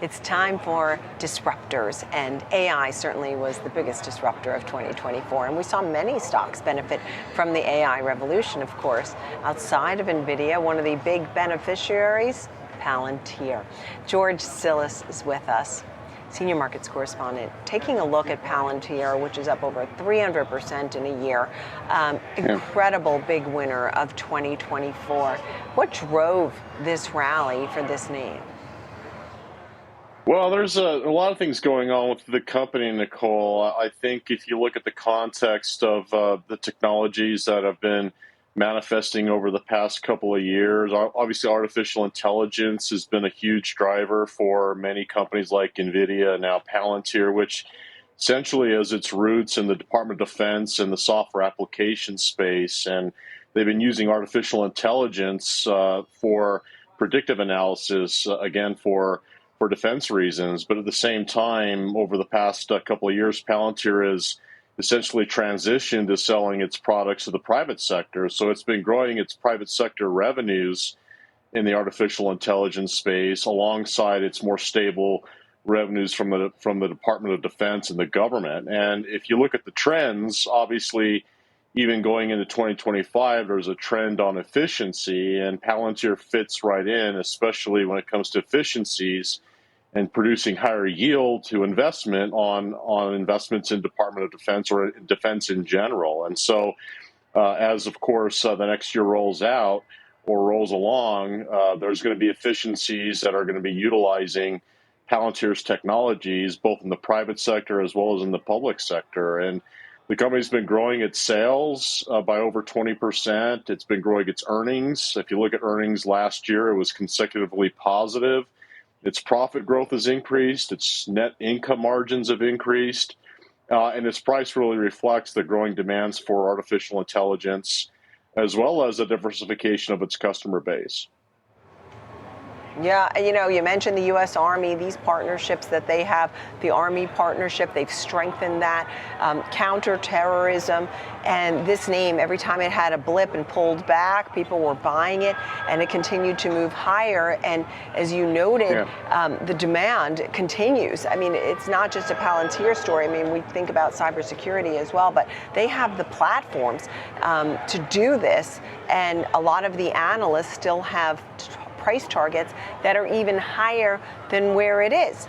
It's time for disruptors, and AI certainly was the biggest disruptor of 2024. And we saw many stocks benefit from the AI revolution, of course. Outside of NVIDIA, one of the big beneficiaries, Palantir. George Sillis is with us, senior markets correspondent, taking a look at Palantir, which is up over 300% in a year. Incredible big winner of 2024. What drove this rally for this name? Well, there's a lot of things going on with the company, Nicole. I think if you look at the context of the technologies that have been manifesting over the past couple of years, obviously artificial intelligence has been a huge driver for many companies like NVIDIA, now Palantir, which essentially has its roots in the Department of Defense and the software application space. And they've been using artificial intelligence for predictive analysis, again, for defense reasons. But at the same time, over the past couple of years, Palantir has essentially transitioned to selling its products to the private sector. So it's been growing its private sector revenues in the artificial intelligence space alongside its more stable revenues from the Department of Defense and the government. And if you look at the trends, obviously, even going into 2025, there's a trend on efficiency, and Palantir fits right in, especially when it comes to efficiencies and producing higher yield to investment on investments in Department of Defense or defense in general. And so as, of course, the next year rolls out or rolls along, there's going to be efficiencies that are going to be utilizing Palantir's technologies, both in the private sector as well as in the public sector. And the company's been growing its sales by over 20%. It's been growing its earnings. If you look at earnings last year, it was consecutively positive. Its profit growth has increased. Its net income margins have increased. And its price really reflects the growing demands for artificial intelligence, as well as the diversification of its customer base. Yeah, you mentioned the U.S. Army, these partnerships that they have, the Army partnership, they've strengthened that, counterterrorism, and this name, every time it had a blip and pulled back, people were buying it, and it continued to move higher. And as you noted, the demand continues. I mean, it's not just a Palantir story. I mean, we think about cybersecurity as well, but they have the platforms to do this, and a lot of the analysts still have price targets that are even higher than where it is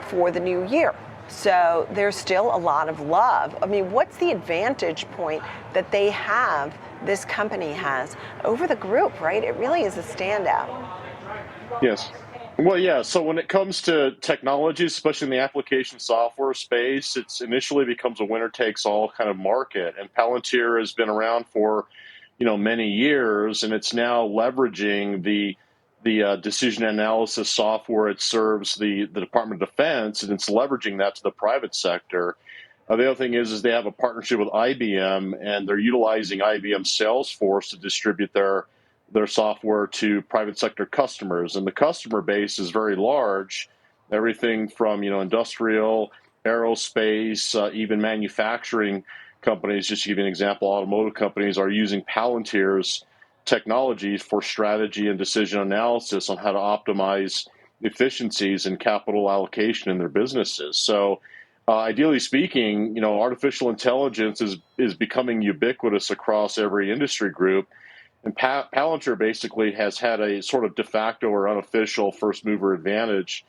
for the new year. So there's still a lot of love. I mean, what's the advantage point that they have, this company has, over the group, right? It really is a standout. Yes. Well, yeah. So when it comes to technology, especially in the application software space, it's initially becomes a winner-takes-all kind of market. And Palantir has been around for, many years, and it's now leveraging the decision analysis software. It serves the Department of Defense, and it's leveraging that to the private sector. The other thing is they have a partnership with IBM, and they're utilizing IBM Salesforce to distribute their software to private sector customers. And the customer base is very large, everything from industrial, aerospace, even manufacturing companies. Just to give you an example, automotive companies are using Palantir's technologies for strategy and decision analysis on how to optimize efficiencies and capital allocation in their businesses. So ideally speaking, artificial intelligence is becoming ubiquitous across every industry group. And Palantir basically has had a sort of de facto or unofficial first mover advantage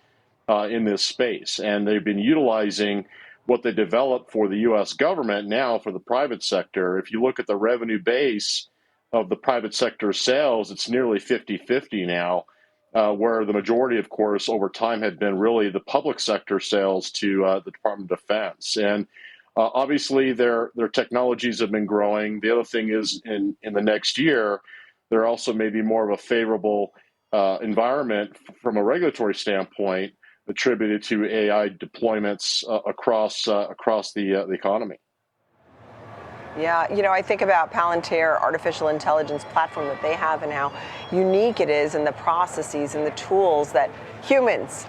in this space. And they've been utilizing what they developed for the U.S. government now for the private sector. If you look at the revenue base of the private sector sales, it's nearly 50-50 now, where the majority, of course, over time had been really the public sector sales to the Department of Defense. And obviously, their technologies have been growing. The other thing is in the next year, there also may be more of a favorable environment from a regulatory standpoint attributed to AI deployments across the economy. Yeah, I think about Palantir artificial intelligence platform that they have and how unique it is in the processes and the tools that humans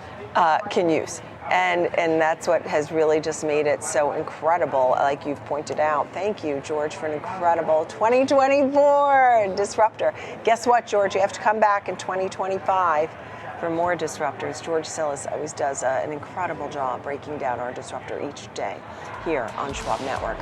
can use. And that's what has really just made it so incredible, like you've pointed out. Thank you, George, for an incredible 2024 disruptor. Guess what, George? You have to come back in 2025 for more disruptors. George Sillis always does an incredible job breaking down our disruptor each day here on Schwab Network.